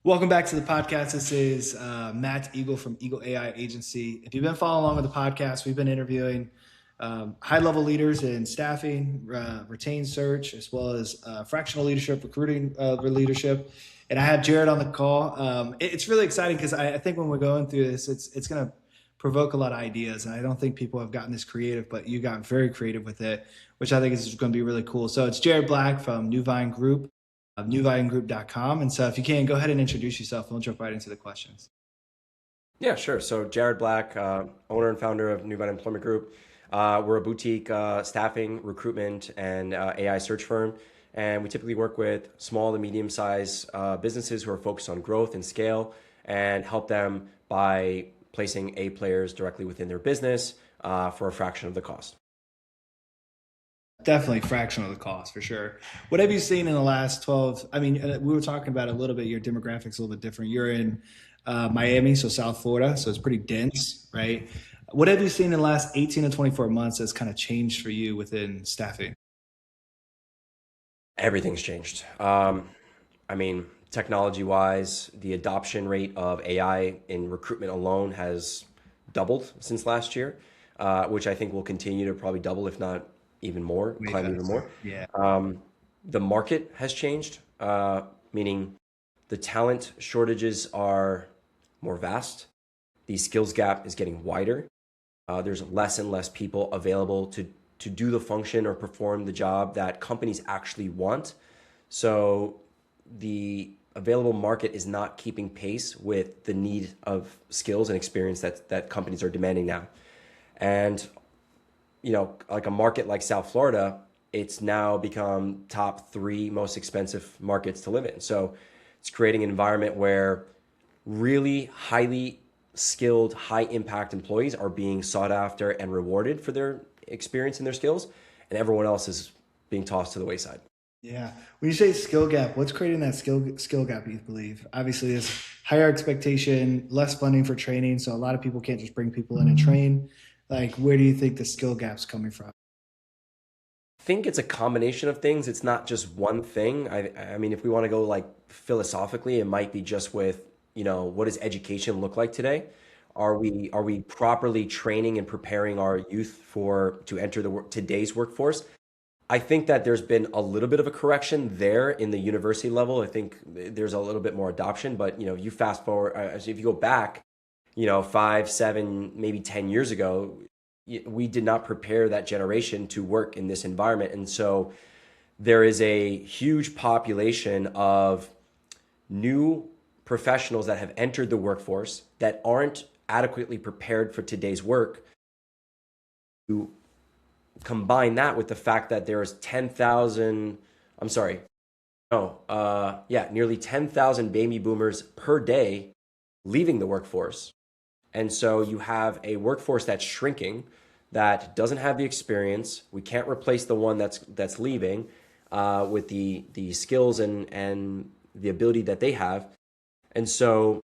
Welcome back to the podcast. This is Matt Eagle from Eagle AI Agency. If you've been following along with the podcast, we've been interviewing high-level leaders in staffing, retained search, as well as fractional leadership, recruiting leadership. And I have Jared on the call. It's really exciting because I think when we're going through this, it's going to provoke a lot of ideas. And I don't think people have gotten this creative, but you got very creative with it, which I think is going to be really cool. So it's Jared Black from New Vine Group of newvinegroup.com. And so if you can, go ahead and introduce yourself and we'll jump right into the questions. Yeah, sure. So Jared Black, owner and founder of New Vine Employment Group. We're a boutique staffing, recruitment, and AI search firm. And we typically work with small to medium-sized businesses who are focused on growth and scale and help them by placing A players directly within their business for a fraction of the cost. Definitely fraction of the cost for sure. What have you seen in the last 12? I mean, we were talking about a little bit, your demographics a little bit different. You're in Miami, so South Florida, so it's pretty dense, right? What have you seen in the last 18 to 24 months that's kind of changed for you within staffing? Everything's changed. I mean, technology-wise, the adoption rate of AI in recruitment alone has doubled since last year, which I think will continue to probably double, if not even more, Way climb even more. faster. Yeah. The market has changed, meaning the talent shortages are more vast. The skills gap is getting wider. There's less and less people available to do the function or perform the job that companies actually want. So the available market is not keeping pace with the need of skills and experience that companies are demanding now. And like a market like South Florida, it's now become top three most expensive markets to live in. So it's creating an environment where really highly skilled, high impact employees are being sought after and rewarded for their experience and their skills, and everyone else is being tossed to the wayside. Yeah. When you say skill gap, what's creating that skill gap, you believe? Obviously, there's higher expectation, less funding for training, so a lot of people can't just bring people in and train. Like, where do you think the skill gap's coming from? I think it's a combination of things. It's not just one thing. I mean, if we want to go like philosophically, it might be just with, what does education look like today? Are we properly training and preparing our youth to enter today's workforce? I think that there's been a little bit of a correction there in the university level. I think there's a little bit more adoption, but you fast forward, if you go back, 5, 7, maybe 10 years ago, we did not prepare that generation to work in this environment. And so there is a huge population of new professionals that have entered the workforce that aren't adequately prepared for today's work. You combine that with the fact that there's 10,000, I'm sorry, no, nearly 10,000 baby boomers per day leaving the workforce. And so you have a workforce that's shrinking, that doesn't have the experience. We can't replace the one that's leaving with the skills and the ability that they have. And so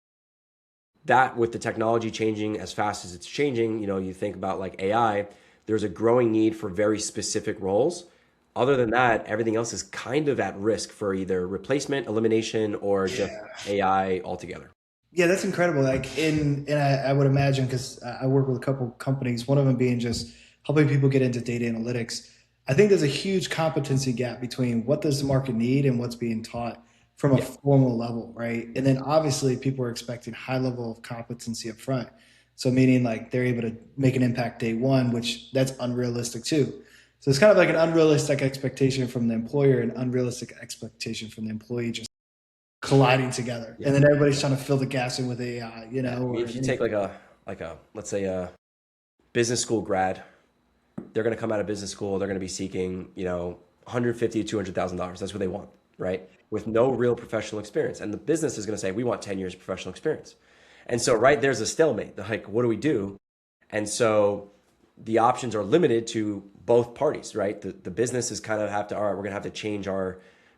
that, with the technology changing as fast as it's changing, you think about like AI, there's a growing need for very specific roles. Other than that, everything else is kind of at risk for either replacement, elimination, or just Yeah. AI altogether. Yeah, that's incredible. Like I would imagine because I work with a couple companies, one of them being just helping people get into data analytics. I think there's a huge competency gap between what does the market need and what's being taught from a Yeah. formal level, right? And then obviously people are expecting high level of competency up front. So meaning like they're able to make an impact day one, which that's unrealistic too. So it's kind of like an unrealistic expectation from the employer and unrealistic expectation from the employee just colliding together, Yeah. and then everybody's trying to fill the gaps in with AI, Yeah. I mean, or if you take like a let's say a business school grad, they're going to come out of business school, they're going to be seeking, 150 to $200,000. That's what they want, right? With no real professional experience. And the business is going to say, we want 10 years of professional experience. And so, right, there's a stalemate. They're like, what do we do? And so the options are limited to both parties, right? The business is kind of have to, all right, we're going to have to change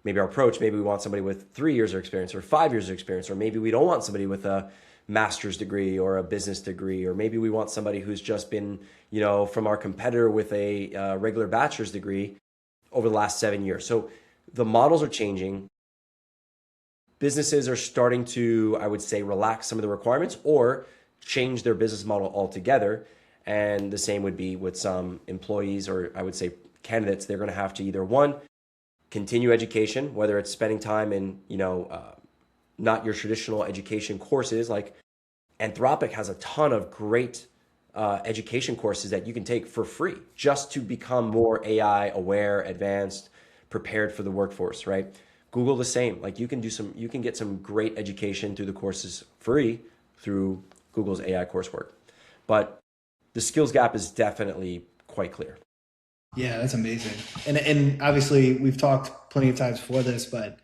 maybe our approach. Maybe we want somebody with 3 years of experience or 5 years of experience, or maybe we don't want somebody with a master's degree or a business degree, or maybe we want somebody who's just been, from our competitor with a regular bachelor's degree over the last 7 years. So the models are changing. businesses are starting to, I would say, relax some of the requirements or change their business model altogether. And the same would be with some employees, or I would say candidates. They're going to have to either one, continue education, whether it's spending time in, not your traditional education courses. Like Anthropic has a ton of great education courses that you can take for free just to become more AI aware, advanced, prepared for the workforce, right? Google the same. Like you can get some great education through the courses free through Google's AI coursework. But the skills gap is definitely quite clear. Yeah, that's amazing. And obviously we've talked plenty of times before this, but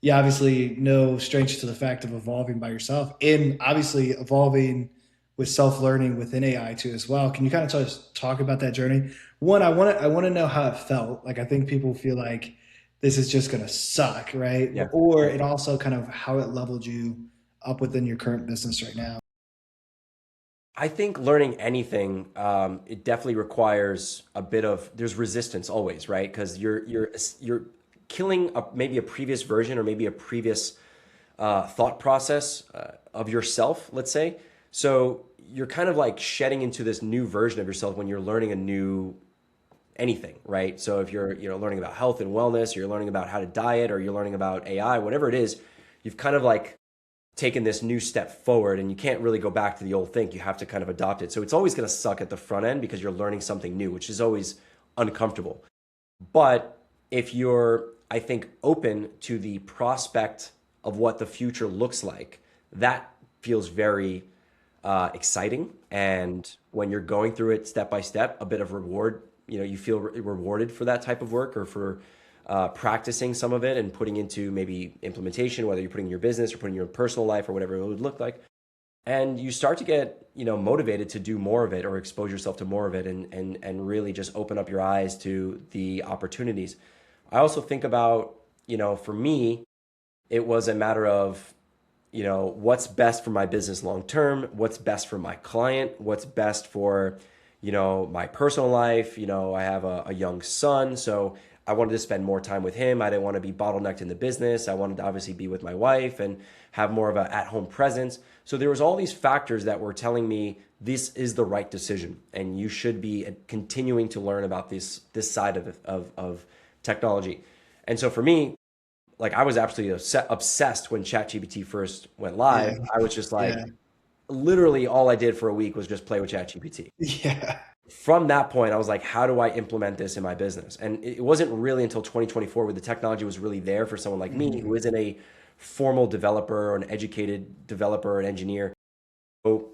yeah, obviously no stranger to the fact of evolving by yourself and obviously evolving with self-learning within AI too as well. Can you kind of just talk about that journey? One, I want to know how it felt. Like I think people feel like this is just gonna suck, right? Yeah. Or it also kind of how it leveled you up within your current business right now. I think learning anything, it definitely requires a bit of, there's resistance always, right? Because you're killing maybe a previous version or maybe a previous thought process of yourself, let's say. So you're kind of like shedding into this new version of yourself when you're learning a new anything, right? So if you're learning about health and wellness, or you're learning about how to diet, or you're learning about AI, whatever it is, you've kind of like taken this new step forward and you can't really go back to the old thing. You have to kind of adopt it. So it's always going to suck at the front end because you're learning something new, which is always uncomfortable. But if you're, I think, open to the prospect of what the future looks like, that feels very exciting. And when you're going through it step by step, a bit of reward, you feel rewarded for that type of work or for practicing some of it and putting into maybe implementation, whether you're putting in your business or putting in your personal life or whatever it would look like. And you start to get, motivated to do more of it or expose yourself to more of it and really just open up your eyes to the opportunities. I also think about, for me, it was a matter of, what's best for my business long term, what's best for my client, what's best for, my personal life. I have a young son, so I wanted to spend more time with him. I didn't want to be bottlenecked in the business. I wanted to obviously be with my wife and have more of an at-home presence. So there was all these factors that were telling me this is the right decision, and you should be continuing to learn about this side of technology. And so for me, like I was absolutely obsessed when ChatGPT first went Yeah, live. I was just like, yeah, literally all I did for a week was just play with ChatGPT. yeah. From that point, I was like, how do I implement this in my business? And it wasn't really until 2024 where the technology was really there for someone like me who isn't a formal developer or an educated developer or an engineer. So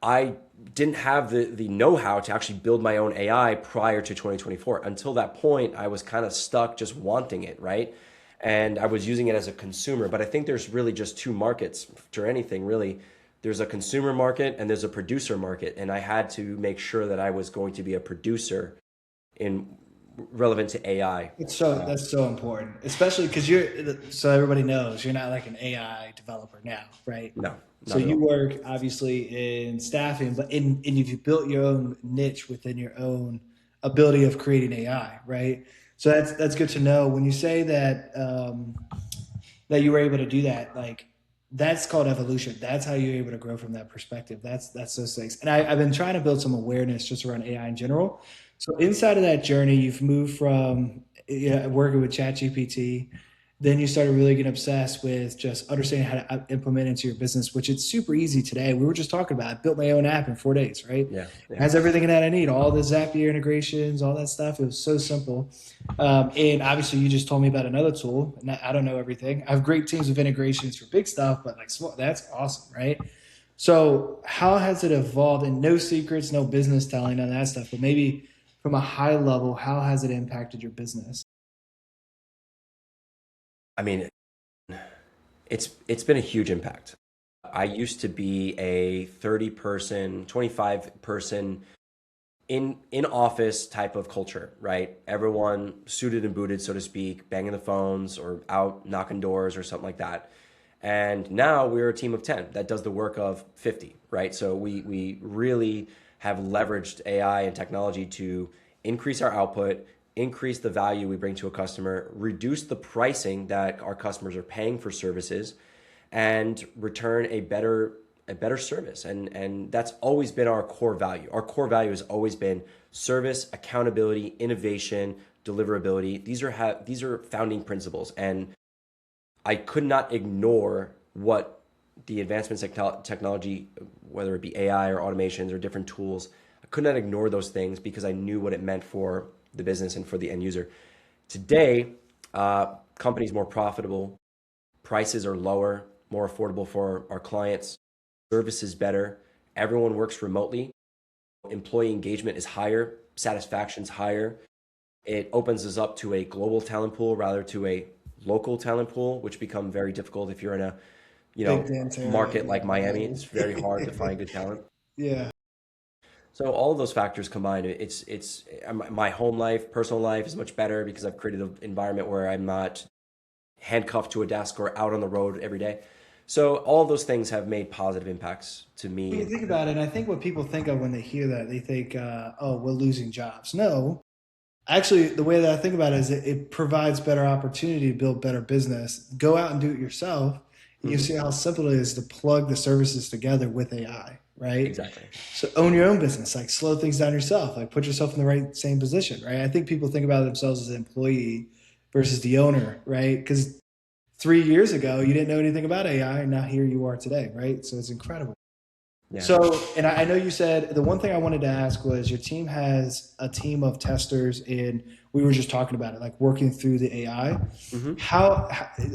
I didn't have the know-how to actually build my own AI prior to 2024. Until that point, I was kind of stuck just wanting it, right? And I was using it as a consumer. But I think there's really just two markets for anything, really. There's a consumer market and there's a producer market. And I had to make sure that I was going to be a producer in relevant to AI. That's so important, especially because you're so everybody knows you're not like an AI developer now, right? No, So not at you all. work obviously in staffing, but in you've built your own niche within your own ability of creating AI, right? So that's good to know. When you say that that you were able to do that, like that's called evolution. That's how you're able to grow from that perspective. That's so six. And I've been trying to build some awareness just around AI in general. So inside of that journey, you've moved from working with ChatGPT, then you started really getting obsessed with just understanding how to implement into your business, which it's super easy today. We were just talking about. I built my own app in 4 days, right? Yeah, It yeah. has everything that I need, all the Zapier integrations, all that stuff. It was so simple. And obviously, you just told me about another tool. And I don't know everything. I have great teams of integrations for big stuff, but like small, that's awesome, right? So, how has it evolved? And no secrets, no business telling, none of that stuff. But maybe from a high level, how has it impacted your business? I mean, it's been a huge impact. I used to be a 30 person, 25 person in office type of culture, right? Everyone suited and booted, so to speak, banging the phones or out knocking doors or something like that. And now we're a team of 10 that does the work of 50, right? So we really have leveraged AI and technology to increase our output, increase the value we bring to a customer, reduce the pricing that our customers are paying for services, and return a better service. And that's always been our core value. Our core value has always been service, accountability, innovation, deliverability. These are founding principles, and I could not ignore what the advancements in technology, whether it be AI or automations or different tools, I could not ignore those things because I knew what it meant for the business and for the end user. Today, companies more profitable, prices are lower, more affordable for our clients, service is better, everyone works remotely, employee engagement is higher, satisfaction's higher. It opens us up to a global talent pool rather to a local talent pool, which become very difficult if you're in a, Big dance area. market like Miami. It's very hard to find good talent. Yeah. So all of those factors combined, it's my home life, personal life is much better because I've created an environment where I'm not handcuffed to a desk or out on the road every day. So all of those things have made positive impacts to When me. you think about it, and I think what people think of when they hear that, they think, oh, we're losing jobs. No, actually, the way that I think about it is it provides better opportunity to build better business. Go out and do it yourself. And you Mhm. see how simple it is to plug the services together with AI, right? Exactly. So own your own business, like slow things down yourself, like put yourself in the right same position, right? I think people think about themselves as an employee versus the owner, right? Because 3 years ago you didn't know anything about AI, and now here you are today, right? So it's incredible. Yeah. So, and I know you said the one thing I wanted to ask was your team has a team of testers, and we were just talking about it, like working through the AI. hmm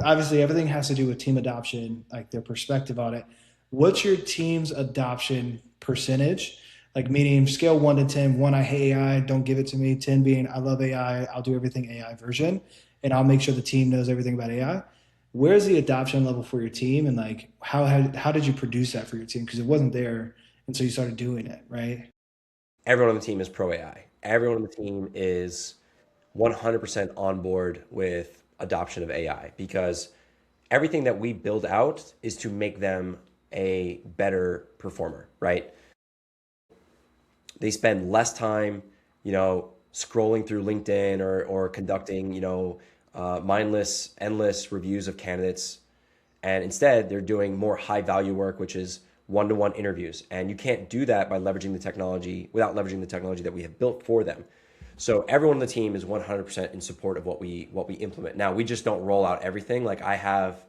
Obviously everything has to do with team adoption, like their perspective on it. What's your team's adoption percentage? Like meaning scale 1 to 10, one, I hate AI, don't give it to me. 10 being I love AI, I'll do everything AI version, and I'll make sure the team knows everything about AI. Where's the adoption level for your team, and like how did you produce that for your team? Because it wasn't there, and so you started doing it, right? Everyone on the team is pro AI. Everyone on the team is 100% on board with adoption of AI because everything that we build out is to make them a better performer, right? They spend less time, scrolling through LinkedIn or conducting, mindless, endless reviews of candidates. And instead, they're doing more high value work, which is one-to-one interviews. And you can't do that by leveraging the technology without leveraging the technology that we have built for them. So everyone on the team is 100% in support of what we implement. Now, we just don't roll out everything. Like I have,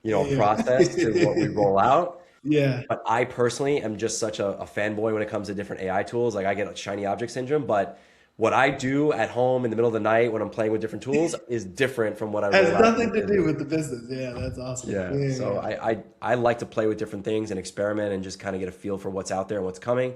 a Yeah. process to what we roll out. Yeah. But I personally am just such a fanboy when it comes to different AI tools. Like I get a shiny object syndrome, but what I do at home in the middle of the night when I'm playing with different tools is different from what I Has roll out in the nothing to do business. with the business. Yeah, that's awesome. Yeah. Yeah, So yeah. I like to play with different things and experiment and just kind of get a feel for what's out there and what's coming.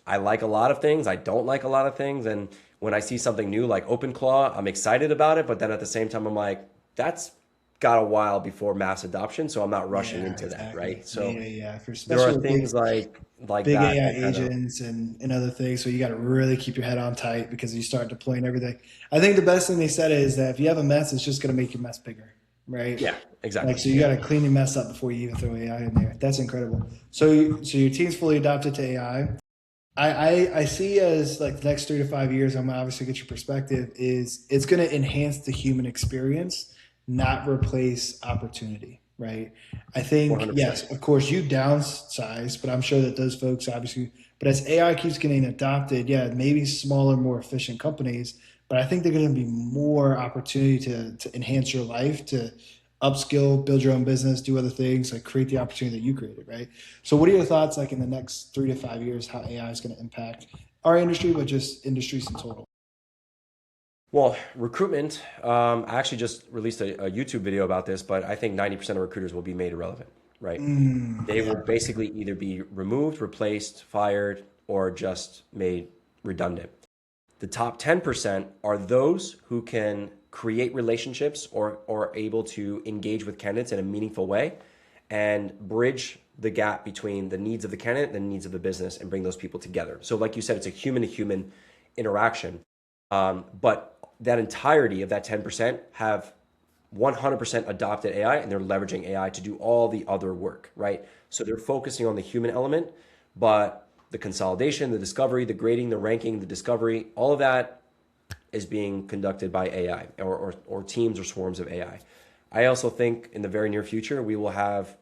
I like a lot of things. I don't like a lot of things. And when I see something new like OpenClaw, I'm excited about it. But then at the same time, I'm like, that's got a while before mass adoption. So I'm not rushing Yeah, into that. exactly. Right. Yeah, So yeah. For there are especially with things like big that AI that kind of, agents and other things. So you got to really keep your head on tight because you start deploying everything. I think the best thing they said is that if you have a mess, it's just going to make your mess bigger, right? yeah, Like, exactly. so you got to clean your mess up before you even throw AI in there. That's incredible. So your team's fully adopted to AI. I see as like the next 3 to 5 years, I'm gonna obviously get your perspective, is it's going to enhance the human experience, not replace opportunity, right? I think, 100%. yes, of course, you downsize, but I'm sure that those folks obviously, but as AI keeps getting adopted, yeah, maybe smaller, more efficient companies, but I think they're going to be more opportunity to enhance your life, to upskill, build your own business, do other things, like create the opportunity that you created, right? So, what are your thoughts, like in the next 3 to 5 years, how AI is going to impact our industry, but just industries in total? Well, recruitment, I actually just released a YouTube video about this, but I think 90% of recruiters will be made irrelevant, right? They will Yeah. basically either be removed, replaced, fired, or just made redundant. The top 10% are those who can create relationships or are able to engage with candidates in a meaningful way and bridge the gap between the needs of the candidate and the needs of the business and bring those people together. So, like you said, it's a human to human interaction. But that entirety of that 10% have 100% adopted AI and they're leveraging AI to do all the other work, right? So they're focusing on the human element, but the consolidation, the discovery, the grading, the ranking, the discovery, all of that is being conducted by AI or teams or swarms of AI. I also think in the very near future, we will have,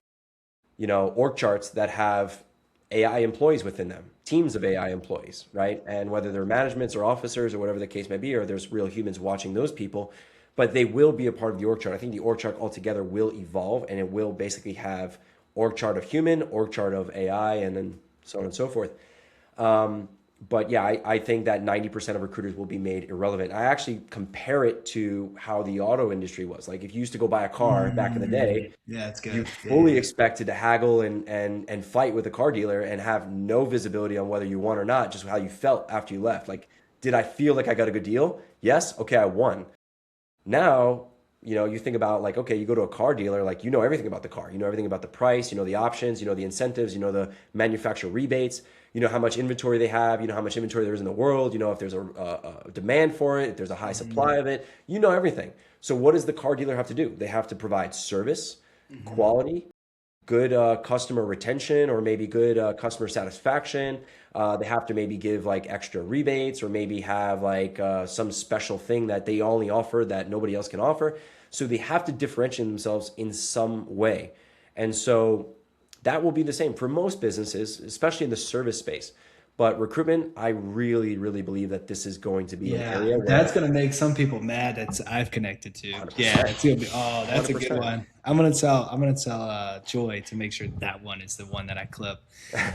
org charts that have AI employees within them, teams of AI employees, right? And whether they're managements or officers or whatever the case may be, or there's real humans watching those people, but they will be a part of the org chart. I think the org chart altogether will evolve, and it will basically have org chart of human, org chart of AI, and then so on and so forth. But yeah, I think that 90% of recruiters will be made irrelevant. I actually compare it to how the auto industry was. Like if you used to go buy a car back in the day, Yeah, that's you good. Yeah, fully yeah. expected to haggle and fight with a car dealer and have no visibility on whether you won or not, just how you felt after you left. Like, did I feel like I got a good deal? Yes. Okay, I won. Now, you think about like, okay, you go to a car dealer, like you know everything about the car. You know everything about the price, you know the options, you know the incentives, you know the manufacturer rebates, you know how much inventory they have, you know how much inventory there is in the world, you know if there's a demand for it, if there's a high supply of it, you know everything. So what does the car dealer have to do? They have to provide service, quality, good customer retention or maybe good customer satisfaction. They have to maybe give like extra rebates or maybe have like some special thing that they only offer that nobody else can offer. So they have to differentiate themselves in some way. And so that will be the same for most businesses, especially in the service space. But recruitment, I really, really believe that this is going to be an Yeah, area where that's gonna make some people mad that I've connected to. Yeah, 100%, it's gonna be. Oh, that's a good 100%. one. I'm gonna tell Joy to make sure that one is the one that I clip.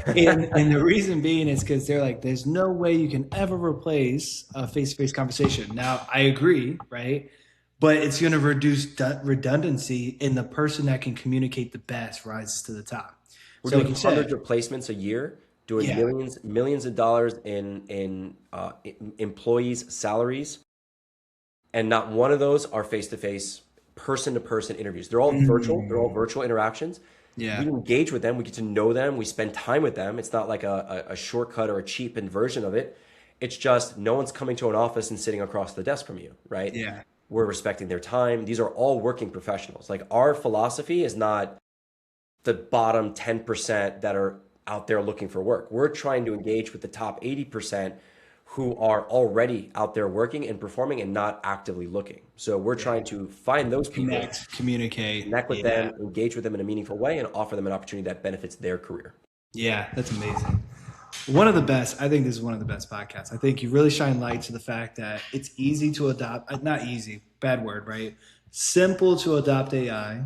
And the reason being is because they're like, there's no way you can ever replace a face-to-face conversation. Now, I agree, right? But it's going to reduce redundancy, and the person that can communicate the best rises to the top. We're So, like doing you hundreds said, of placements a year, doing yeah. millions of dollars in employees' salaries, and not one of those are face to face, person to person interviews. They're all virtual. They're all Mm, virtual interactions. We yeah. engage with them. We get to know them. We spend time with them. It's not like a shortcut or a cheapened version of it. It's just no one's coming to an office and sitting across the desk from you, right? Yeah. We're respecting their time. These are all working professionals. Like our philosophy is not the bottom 10% that are out there looking for work. We're trying to engage with the top 80% who are already out there working and performing and not actively looking. So we're Yeah. trying to find those people, Communicate. connect with Yeah. them, engage with them in a meaningful way, and offer them an opportunity that benefits their career. Yeah. That's amazing. One of the best, I think this is one of the best podcasts. I think you really shine light to the fact that it's easy to adopt, not easy, bad word, right? Simple to adopt AI,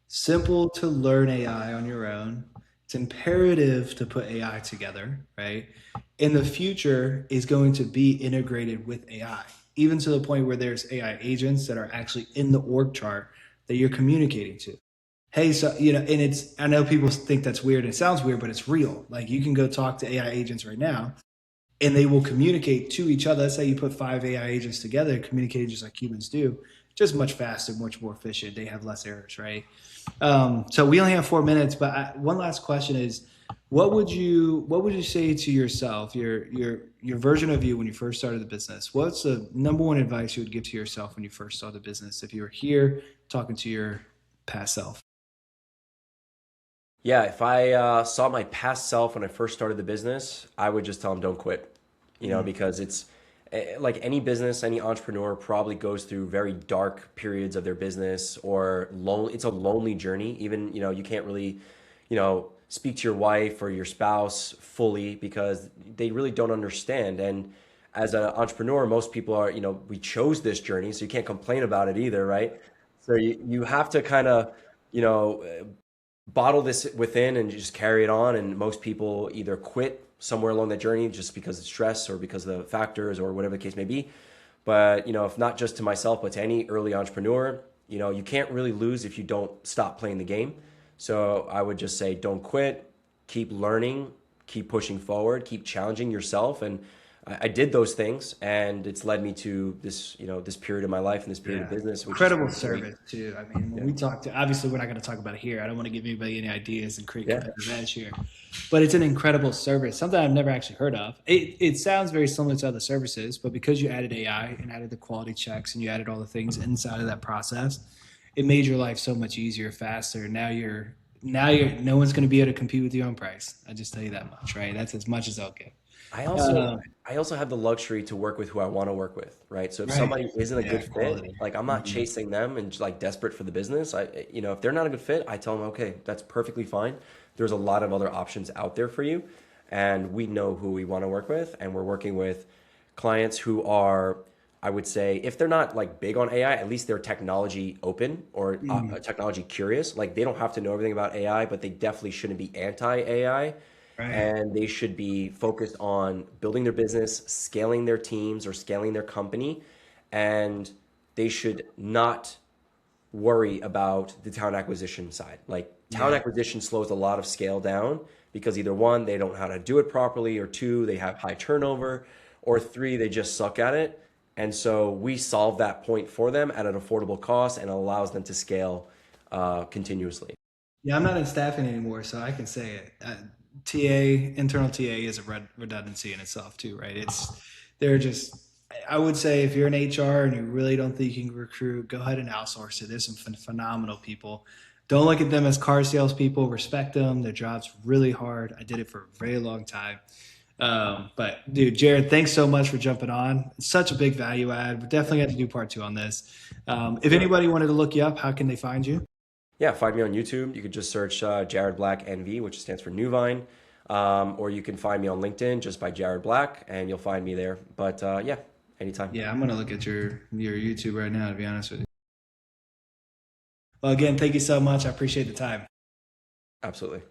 simple to learn AI on your own. It's imperative to put AI together, right? In the future is going to be integrated with AI, even to the point where there's AI agents that are actually in the org chart that you're communicating to. Hey, so and it's I know people think that's weird. It sounds weird, but it's real. Like you can go talk to AI agents right now, and they will communicate to each other. Let's say you put 5 AI agents together, communicating just like humans do, just much faster, much more efficient. They have less errors, right? So we only have 4 minutes, but one last question is, what would you say to yourself, your version of you when you first started the business? What's the number one advice you would give to yourself when you first started the business if you were here talking to your past self? Yeah, if I saw my past self when I first started the business, I would just tell them don't quit, because it's like any business, any entrepreneur probably goes through very dark periods of their business or lonely. It's a lonely journey. Even, you can't really, speak to your wife or your spouse fully because they really don't understand. And as an entrepreneur, most people are, we chose this journey, so you can't complain about it either, right? So you have to kind of, you know, bottle this within and just carry it on. And most people either quit somewhere along that journey just because of stress or because of the factors or whatever the case may be. But, if not just to myself, but to any early entrepreneur, you can't really lose if you don't stop playing the game. So I would just say, don't quit, keep learning, keep pushing forward, keep challenging yourself. And I did those things, and it's led me to this, this period of my life and this period of Yeah. business, which has Incredible been great. service too. I mean, when Yeah. we talk to, obviously we're not going to talk about it here. I don't want to give anybody any ideas and create Yeah. competitive edge here, but it's an incredible service, something I've never actually heard of. It sounds very similar to other services, but because you added AI and added the quality checks and you added all the things inside of that process, it made your life so much easier, faster. Now you're no one's going to be able to compete with you on price. I just tell you that much, right? That's as much as I'll give. I also Um, I also have the luxury to work with who I want to work with, right? So if right. somebody isn't a Yeah, good fit, quality. like I'm not Mhm. chasing them and like desperate for the business. If they're not a good fit, I tell them, okay, that's perfectly fine. There's a lot of other options out there for you, and we know who we want to work with, and we're working with clients who are, I would say, if they're not like big on AI, at least they're technology open or Mhm. technology curious. Like they don't have to know everything about AI, but they definitely shouldn't be anti-AI, Right. and they should be focused on building their business, scaling their teams or scaling their company, and they should not worry about the talent acquisition side. Like talent Yeah. acquisition slows a lot of scale down because either one, they don't know how to do it properly, or two, they have high turnover, or three, they just suck at it. And so we solve that point for them at an affordable cost and allows them to scale continuously. Yeah, I'm not in staffing anymore, so I can say it. TA, internal TA is a redundancy in itself too, right? They're just, I would say if you're in HR and you really don't think you can recruit, go ahead and outsource it. There's some phenomenal people. Don't look at them as car salespeople. Respect them. Their job's really hard. I did it for a very long time. But dude, Jared, thanks so much for jumping on. It's such a big value add. We definitely got to do part two on this. If Sure. anybody wanted to look you up, how can they find you? Yeah, find me on YouTube. You could just search Jared Black NV, which stands for Newvine. Or you can find me on LinkedIn just by Jared Black, and you'll find me there. But yeah, anytime. Yeah, I'm gonna look at your YouTube right now, to be honest with you. Well, again, thank you so much. I appreciate the time. Absolutely.